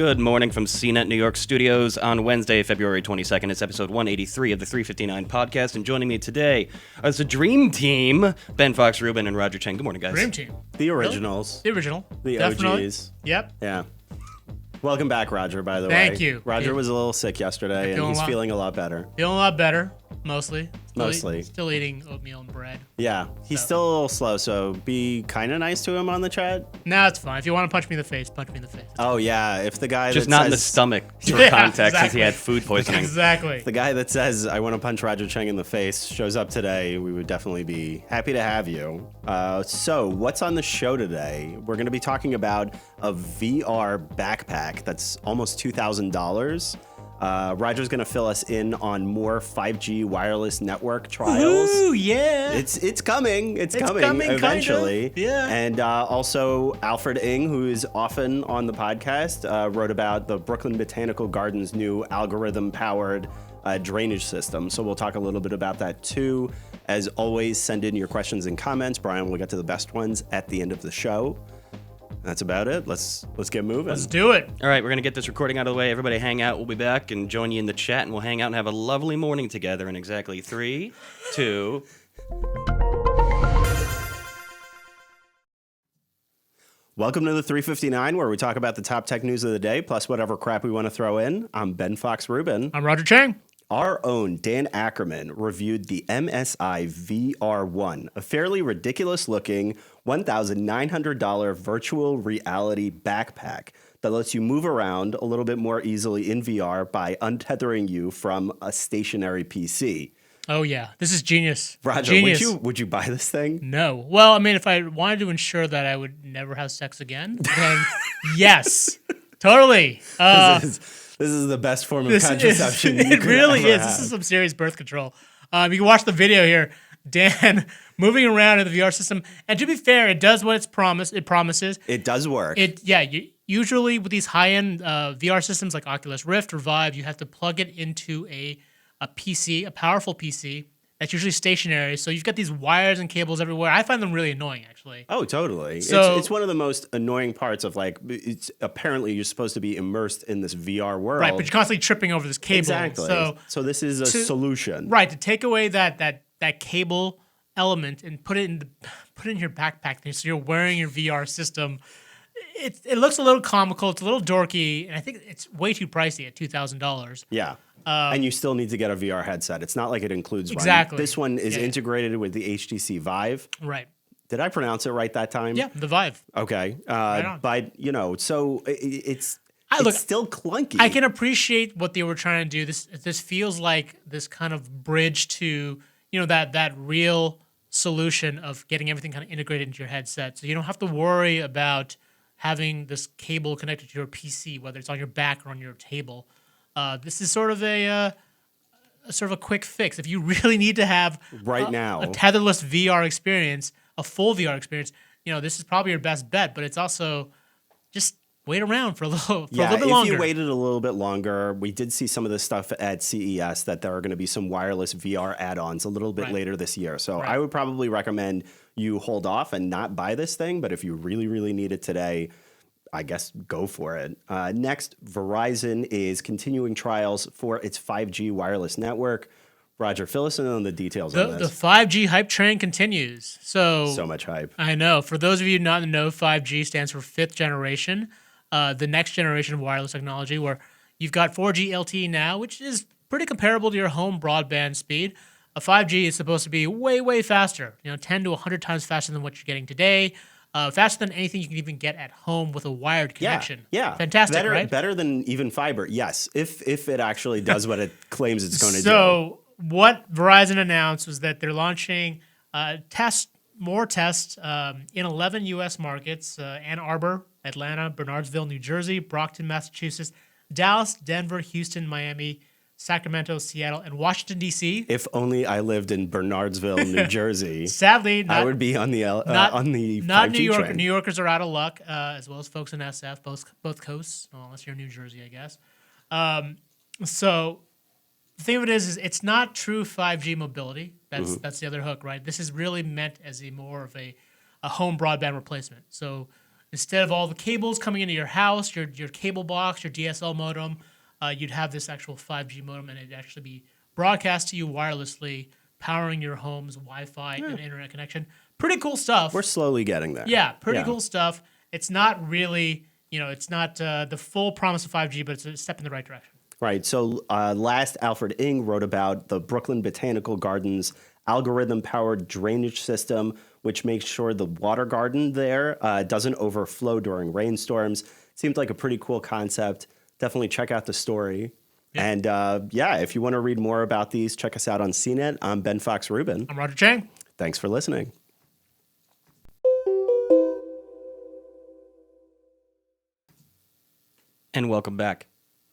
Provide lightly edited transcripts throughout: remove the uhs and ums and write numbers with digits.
Good morning from CNET NY Studios on Wednesday, February 22nd. It's episode 183 of the 359 podcast, and joining me today is the Dream Team, Ben Fox, Rubin, and Roger Cheng. Good morning, guys. Dream Team. The originals. Really? The original. The Definitely. OGs. Yep. Yeah. Welcome back, Roger, by the way. Thank you. Roger was a little sick yesterday, and he's feeling a lot better. Feeling a lot better, mostly. Mostly. Still eating oatmeal and bread. Yeah. He's still a little slow, so be kind of nice to him on the chat. No, it's fine. If you want to punch me in the face, punch me in the face. Oh, yeah. If the guy Just that not says, in the stomach, for Yeah, context, since he exactly. had food poisoning. Exactly. the guy that says, I want to punch Roger Cheng in the face, shows up today, we would definitely be happy to have you. So, what's on the show today? We're going to be talking about a VR backpack that's almost $2,000. Roger's going to fill us in on more 5G wireless network trials. Ooh, yeah. It's coming. It's coming eventually. Kind of. Yeah. And also Alfred Ng, who is often on the podcast, wrote about the Brooklyn Botanical Garden's new algorithm-powered drainage system. So we'll talk a little bit about that too. As always, send in your questions and comments. Brian will get to the best ones at the end of the show. That's about it. Let's get moving. Let's do it. All right, we're going to get this recording out of the way. Everybody hang out. We'll be back and join you in the chat, and we'll hang out and have a lovely morning together in exactly 3, 2... Welcome to the 359, where we talk about the top tech news of the day, plus whatever crap we want to throw in. I'm Ben Fox Rubin. I'm Roger Cheng. Our own Dan Ackerman reviewed the MSI VR1, a fairly ridiculous-looking $1,900 virtual reality backpack that lets you move around a little bit more easily in VR by untethering you from a stationary PC. Oh, yeah. This is genius. Roger, genius. would you buy this thing? No. Well, I mean, if I wanted to ensure that I would never have sex again, then yes. Totally. This is the best form of contraception you It could really ever is. have. This is some serious birth control. You can watch the video here. Dan moving around in the VR system, and to be fair, it does what it promises. It does work. Usually with these high-end VR systems like Oculus Rift or Vive, you have to plug it into a PC, a powerful PC. That's usually stationary, so you've got these wires and cables everywhere. I find them really annoying, actually. Oh, totally. So, it's one of the most annoying parts of it's apparently you're supposed to be immersed in this VR world. Right, but you're constantly tripping over this cable. Exactly. So this is a solution. Right, to take away that cable element and put it in your backpack, so you're wearing your VR system. It looks a little comical. It's a little dorky, and I think it's way too pricey at $2,000. Yeah. And you still need to get a VR headset. It's not like it includes exactly. This one is integrated with the HTC Vive. Right. Did I pronounce it right that time? Yeah, the Vive. Okay. Right on. But, so it's Look, still clunky. I can appreciate what they were trying to do. This feels like this kind of bridge to, that real solution of getting everything kind of integrated into your headset. So you don't have to worry about having this cable connected to your PC, whether it's on your back or on your table. This is sort of a quick fix. If you really need to have now a tetherless VR experience, a full VR experience, this is probably your best bet. But it's also just wait around for a little bit longer. If you waited a little bit longer, we did see some of this stuff at CES that there are going to be some wireless VR add-ons a little bit later this year. So I would probably recommend you hold off and not buy this thing. But if you really, really need it today, I guess go for it. Next, Verizon is continuing trials for its 5G wireless network. Roger, fill us in on the details on The this. 5G hype train continues. So much hype. I know. For those of you not in the know, 5G stands for fifth generation, the next generation of wireless technology, where you've got 4G LTE now, which is pretty comparable to your home broadband speed. A 5G is supposed to be way, way faster, 10 to 100 times faster than what you're getting today. Faster than anything you can even get at home with a wired connection. Yeah. Fantastic, right? Better than even fiber, yes, if it actually does what it claims it's going to do. So what Verizon announced was that they're launching more tests in 11 U.S. markets, Ann Arbor, Atlanta, Bernardsville, New Jersey, Brockton, Massachusetts, Dallas, Denver, Houston, Miami, Sacramento, Seattle, and Washington, D.C. If only I lived in Bernardsville, New Jersey. Sadly, I would be on the 5G not New York. train. New Yorkers are out of luck, as well as folks in SF, both coasts. Well, unless you're in New Jersey, I guess. So the thing of it is it's not true 5G mobility. That's the other hook, right? This is really meant as more of a home broadband replacement. So instead of all the cables coming into your house, your cable box, your DSL modem, you'd have this actual 5G modem, and it'd actually be broadcast to you wirelessly, powering your home's Wi-Fi and internet connection. Pretty cool stuff. We're slowly getting there. Yeah, pretty cool stuff. It's not really, it's not the full promise of 5G, but it's a step in the right direction. Right. So last, Alfred Ng wrote about the Brooklyn Botanical Garden's algorithm-powered drainage system, which makes sure the water garden there doesn't overflow during rainstorms. Seems like a pretty cool concept. Definitely check out the story. Yeah. And if you want to read more about these, check us out on CNET. I'm Ben Fox Rubin. I'm Roger Cheng. Thanks for listening. And welcome back.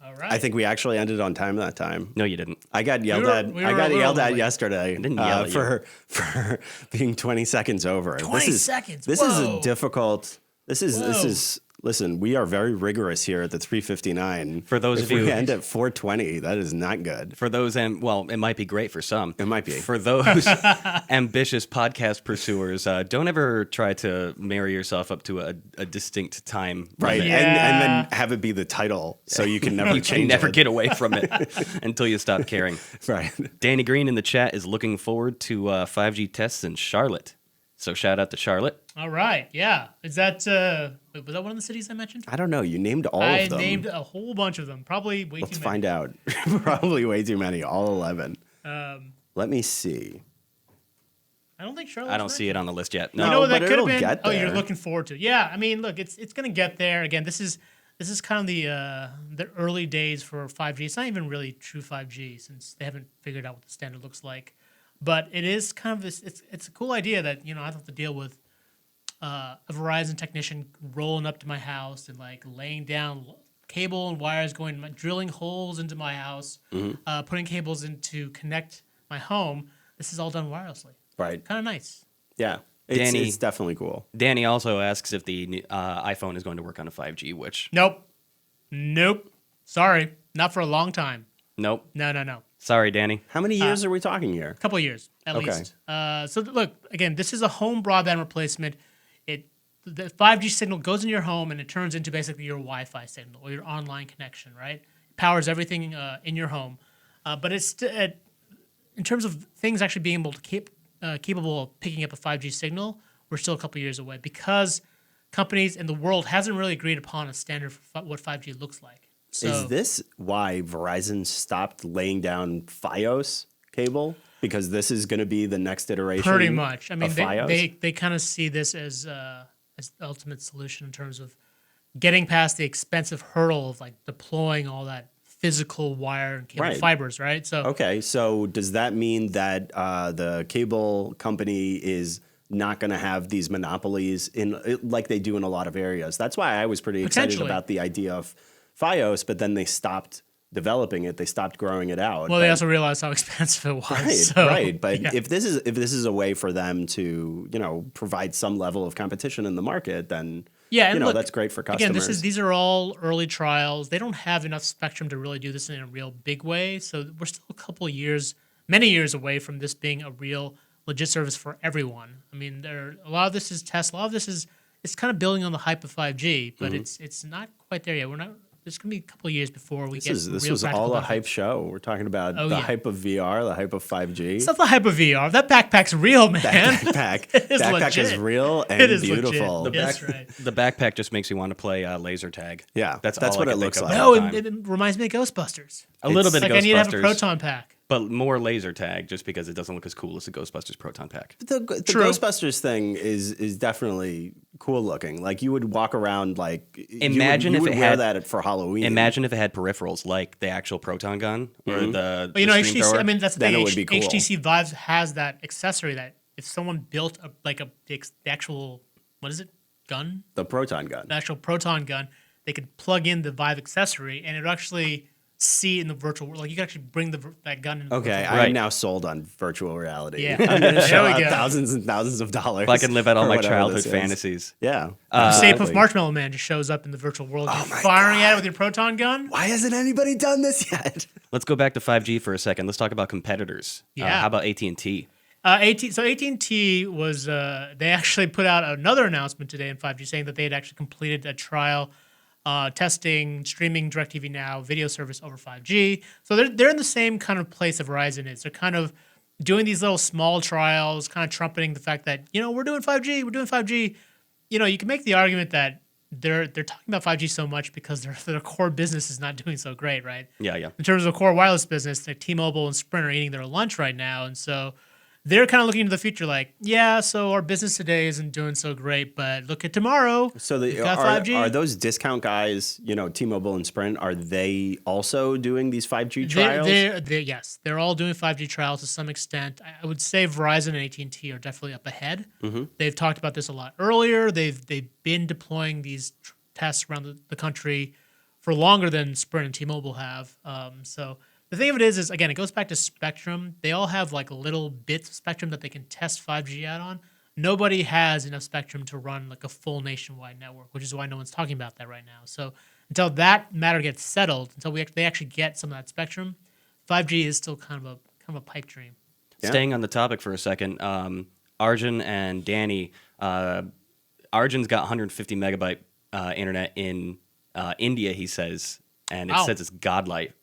All right. I think we actually ended on time that time. No, you didn't. I got yelled at. We I were got a little yelled at late. yesterday for being 20 seconds over. 20 seconds. This is a difficult. This Whoa. is. Listen, we are very rigorous here at the 3:59. For those if of you we end at 4:20, that is not good. For those, it might be great for some. It might be. For those ambitious podcast pursuers, don't ever try to marry yourself up to a distinct time. Right, limit. and then have it be the title, so you can never You change can never it. get away from it until you stop caring. Right. Danny Green in the chat is looking forward to 5G tests in Charlotte. So shout out to Charlotte. All right. Yeah. Is that wait, was that one of the cities I mentioned? I don't know. You named all I of them. named a whole bunch of them. Probably way Let's too many. find out. Probably way too many. All 11. Let me see. I don't think Charlotte. I don't see it on the list yet. No, You know what but that could have it'll been? get Oh, you're there. looking forward to it. Yeah. I mean, look, it's going to get there. Again, this is kind of the early days for 5G. It's not even really true 5G since they haven't figured out what the standard looks like. But it is kind of this. It's a cool idea that I don't have to deal with a Verizon technician rolling up to my house and like laying down cable and wires, drilling holes into my house, putting cables in to connect my home. This is all done wirelessly. Right. Kind of nice. Yeah. It's definitely cool. Danny also asks if the iPhone is going to work on a 5G, which... Nope. Sorry. Not for a long time. Nope. No. Sorry, Danny. How many years are we talking here? A couple of years, at Okay. least. Look, again, this is a home broadband replacement. The 5G signal goes in your home, and it turns into basically your Wi-Fi signal or your online connection, right? It powers everything in your home. But it's in terms of things actually being able to capable of picking up a 5G signal, we're still a couple of years away because companies in the world hasn't really agreed upon a standard for what 5G looks like. So, Is this why Verizon stopped laying down Fios cable? Because this is going to be the next iteration. pretty much. I mean, of Fios? they kind of see this as the ultimate solution in terms of getting past the expensive hurdle of like deploying all that physical wire and cable fibers, right? So Okay, so does that mean that the cable company is not going to have these monopolies like they do in a lot of areas? That's why I was pretty excited Potentially. about the idea of Fios, but then they stopped developing it. They stopped growing it out. well, they also realized how expensive it was. Right, so, right. But yeah. if this is a way for them to, provide some level of competition in the market, then and look, that's great for customers. Again, these are all early trials. They don't have enough spectrum to really do this in a real big way. So we're still a couple of years, many years away from this being a real legit service for everyone. I mean, a lot of this is tests. A lot of this it's kind of building on the hype of 5G, but it's not quite there yet. There's going to be a couple of years before we get This real was practical all a benefits. hype show. We're talking about the yeah. hype of VR, the hype of 5G. It's not the hype of VR. That backpack's real, man. Backpack. It is Backpack legit. is real and It is beautiful. legit. That's right. The backpack just makes me want to play laser tag. Yeah, That's that's all what I it can looks think like. of No, all the time. it reminds me of Ghostbusters. A little bit Like of I need to have a Ghostbusters, proton pack. but more laser tag just because it doesn't look as cool as the Ghostbusters proton pack. The True. Ghostbusters thing is definitely cool looking. Like you would walk around like Imagine you if would it wear had- that for Halloween. Imagine if it had peripherals like the actual proton gun or the But stream thrower. HTC. I mean, that's the Then thing. it would be cool. HTC Vive has that accessory that if someone built the actual what is it gun, the proton gun. the actual proton gun, they could plug in the Vive accessory and it would actually see in the virtual world. Like you could actually bring that gun in. Okay, Right. I'm now sold on virtual reality. Yeah. I'm going to shell There we out go. thousands and thousands of dollars. If I can live out all for my whatever childhood this is. fantasies. Yeah. Stay exactly. Puft Marshmallow Man just shows up in the virtual world, Oh just my firing at God. it with your proton gun. Why hasn't anybody done this yet? Let's go back to 5G for a second. Let's talk about competitors. Yeah. How about AT&T? AT&T was they actually put out another announcement today in 5G saying that they had actually completed a trial testing streaming DirecTV Now video service over 5G. So they're in the same kind of place that Verizon is. They're kind of doing these little small trials, kind of trumpeting the fact that we're doing 5G, we're doing 5G. You can make the argument that they're talking about 5G so much because their core business is not doing so great, right? Yeah. In terms of the core wireless business, like T-Mobile and Sprint are eating their lunch right now, and so they're kind of looking into the future like, so our business today isn't doing so great, but look at tomorrow. So we've got 5G. Are those discount guys, T-Mobile and Sprint, are they also doing these 5G trials? Yes, they're all doing 5G trials to some extent. I would say Verizon and AT&T are definitely up ahead. Mm-hmm. They've talked about this a lot earlier. They've been deploying these tests around the country for longer than Sprint and T-Mobile have. So the thing of it is again, it goes back to spectrum. They all have like little bits of spectrum that they can test 5G out on. Nobody has enough spectrum to run like a full nationwide network, which is why no one's talking about that right now. So until that matter gets settled, until they actually get some of that spectrum, 5G is still kind of a pipe dream. Yeah. Staying on the topic for a second, Arjun and Danny, Arjun's got 150 megabyte internet in India, he says, and it says it's godlike.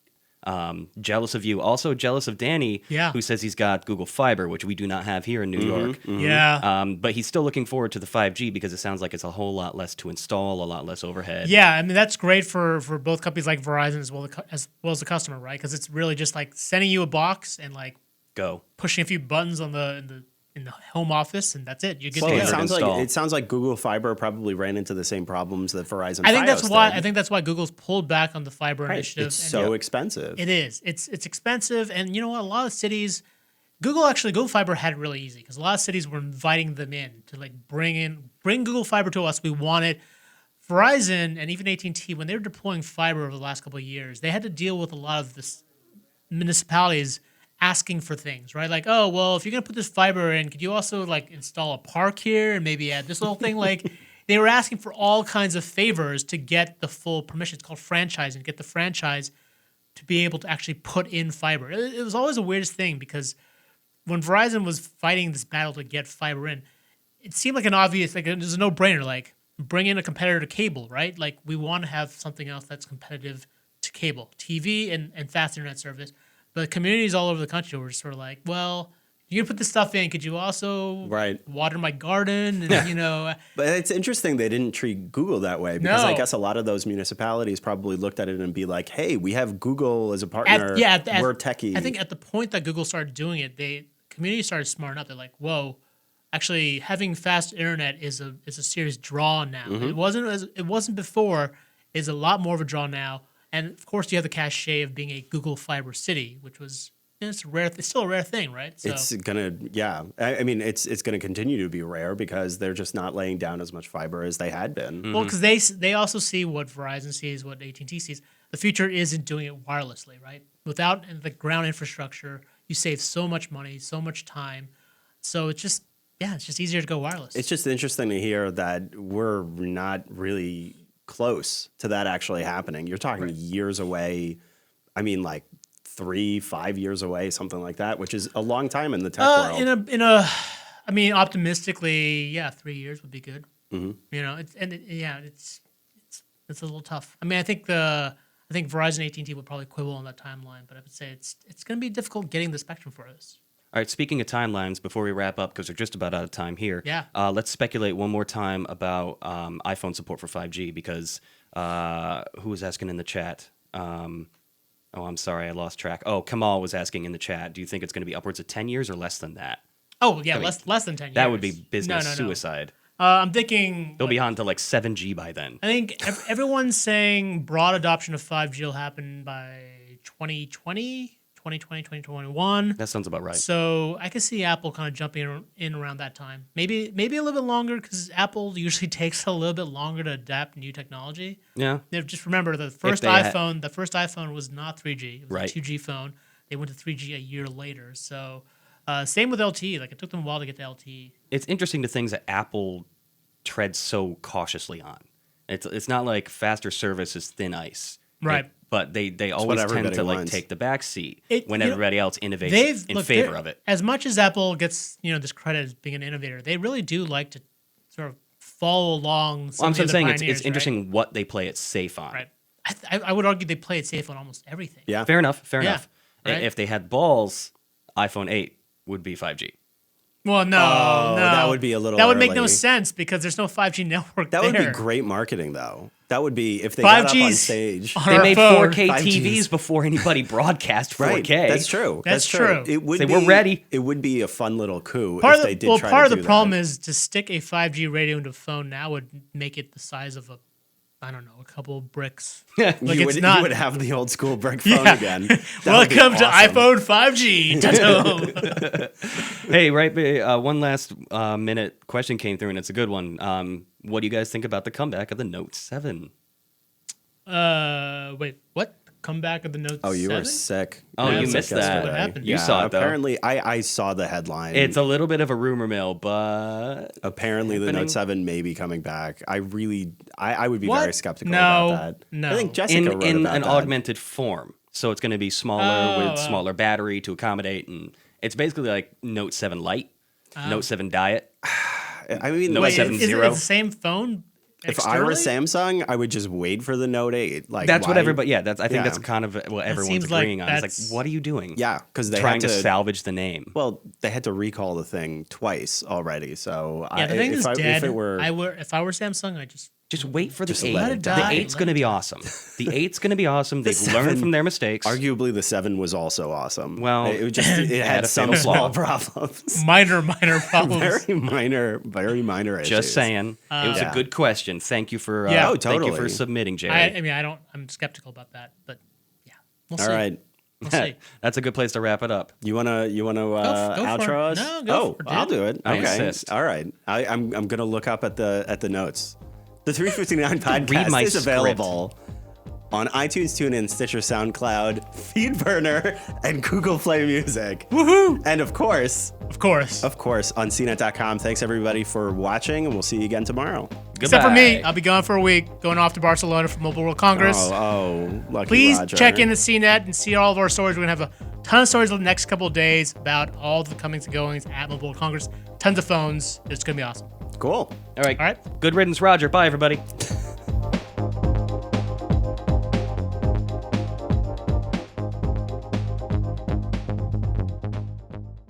Jealous of you. Also jealous of Danny, who says he's got Google Fiber, which we do not have here in New York. Mm-hmm. Yeah. But he's still looking forward to the 5G because it sounds like it's a whole lot less to install, a lot less overhead. Yeah, I mean, that's great for both companies like Verizon as well as the customer, right? Because it's really just like sending you a box and like pushing a few buttons on in the home office, and that's it. You're good to go. It sounds like Google Fiber probably ran into the same problems that Verizon. I think that's why Google's pulled back on the fiber initiative. It's so expensive. It is. It's expensive, and you know what? A lot of cities, Google Fiber had it really easy because a lot of cities were inviting them in to like bring Google Fiber to us. We want it. Verizon and even AT&T, when they were deploying fiber over the last couple of years, they had to deal with a lot of the municipalities asking for things, right? Like, oh, well, if you're going to put this fiber in, could you also like install a park here and maybe add this little thing? Like they were asking for all kinds of favors to get the full permission. It's called franchising, get the franchise to be able to actually put in fiber. It was always the weirdest thing because when Verizon was fighting this battle to get fiber in, it seemed like an obvious, like it was a no-brainer, like bring in a competitor to cable, right? Like we want to have something else that's competitive to cable, TV and fast internet service. But communities all over the country were sort of like, well, you're going to put this stuff in. Could you also water my garden? And, But it's interesting they didn't treat Google that way because I guess a lot of those municipalities probably looked at it and be like, hey, we have Google as a partner. We're techie. I think at the point that Google started doing it, community started smarting up. They're like, whoa, actually having fast internet is a serious draw now. Mm-hmm. It wasn't before. It's a lot more of a draw now. And of course, you have the cachet of being a Google Fiber city, which was it's rare. It's still a rare thing, right? So, it's gonna continue to be rare because they're just not laying down as much fiber as they had been. Mm-hmm. Well, because they also see what Verizon sees, what AT&T sees. The future isn't doing it wirelessly, right? Without the ground infrastructure, you save so much money, so much time. So it's just easier to go wireless. It's just interesting to hear that we're not really close to that actually happening. You're talking years away. I mean, like 3-5 years away, something like that, which is a long time in the tech world. I mean, optimistically, 3 years would be good. Mm-hmm. It's a little tough. I mean, I think Verizon and AT&T would probably quibble on that timeline, but I would say it's going to be difficult getting the spectrum for this. All right, speaking of timelines, before we wrap up, because we're just about out of time here, let's speculate one more time about iPhone support for 5G, because who was asking in the chat? I'm sorry, I lost track. Oh, Kamal was asking in the chat, do you think it's going to be upwards of 10 years or less than that? Oh, yeah, less than 10 years. That would be business suicide. I'm thinking... They'll be on to like 7G by then. I think everyone's saying broad adoption of 5G will happen by 2020, 2021. That sounds about right. So I can see Apple kind of jumping in around that time. Maybe a little bit longer because Apple usually takes a little bit longer to adapt new technology. Yeah. Just remember the first iPhone was not 3G. It was a 2G phone. They went to 3G a year later. So same with LTE. Like it took them a while to get to LTE. It's interesting the things that Apple treads so cautiously on. It's not like faster service is thin ice. Right. but they always tend everybody to like wants. take the back seat It- when you know, everybody else innovates in favor of it. As much as Apple gets this credit as being an innovator, they really do like to sort of follow along. Well, I'm some of the saying pioneers, it's interesting what they play it safe on. Right. I would argue they play it safe on almost everything. Yeah. Fair enough. Fair Yeah, enough. right. If they had balls, iPhone 8 would be 5G. Well, no, Oh, no, that would be a little That would make no early. sense because there's no 5G network That there. would be great marketing, though. That would be if they got up on 5G's stage. on They our made phone. 4K 5Gs. TVs before anybody broadcast 4K. Right, that's true. That's true. It would Say, be, "We're ready." It would be a fun little coup Part if of they the, did well, try part to of the do problem that. is to stick a 5G radio into a phone now would make it the size of a couple of bricks. Like you it's would, not. you would have the old school brick phone Yeah. again. That would be Welcome to awesome. iPhone 5G. Ta-da. Hey, right. One last minute question came through, and it's a good one. What do you guys think about the comeback of the Note 7? Wait, what? Comeback of the Note 7? Oh, you were sick. Oh, were you sick missed that. yesterday. What happened? You saw it, though. Apparently, I saw the headline. It's a little bit of a rumor mill, but Apparently, the happening. Note 7 may be coming back. I would be What? very skeptical No, about that. no. I think Jessica in wrote about an that. augmented form. So it's going to be smaller with Oh. smaller battery to accommodate, and it's basically like Note 7 Lite, Note 7 Diet. I mean, Note like, Wait, 7 is it Zero. the same phone? if I were externally? Samsung, I would just wait for the Note 8. Like That's what why- everybody. Yeah, I think Yeah. that's kind of what everyone's seems like agreeing on. It's that's- like, what are you doing? Yeah, because they trying had to salvage the name. Well, they had to recall the thing twice already. So Yeah, the thing if is I, dead. if it were, If I were Samsung, I just Just wait for the Just 8. let it The die. 8's going to be awesome. The 8's going to be awesome. They've learned 7 from their mistakes. arguably the 7 was also awesome. Well, it had had a some fatal small flaw. problems. minor problems. very minor issues. Just saying. It was Yeah. a good question. Thank you for Yeah. Oh, thank you for totally. submitting, Jerry. I mean, I'm skeptical about that, but yeah, we'll All see. right. We'll see. That's a good place to wrap it up. You wanna go outro for it. us? No, go for it, I'll dude. do it. I Okay. insist. All right. I'm gonna look up at the notes. The 359 read podcast my is script. available on iTunes, TuneIn, Stitcher, SoundCloud, Feedburner, and Google Play Music. Woohoo! And of course, Of course. on CNET.com. Thanks everybody for watching, and we'll see you again tomorrow. Except for me, Goodbye. I'll be gone for a week, going off to Barcelona for Mobile World Congress. Lucky Please Roger. check in the CNET and see all of our stories. We're gonna have a ton of stories in the next couple of days about all the comings and goings at Mobile World Congress. Tons of phones. It's gonna be awesome. Cool. All right. All right. Good riddance, Roger. Bye, everybody.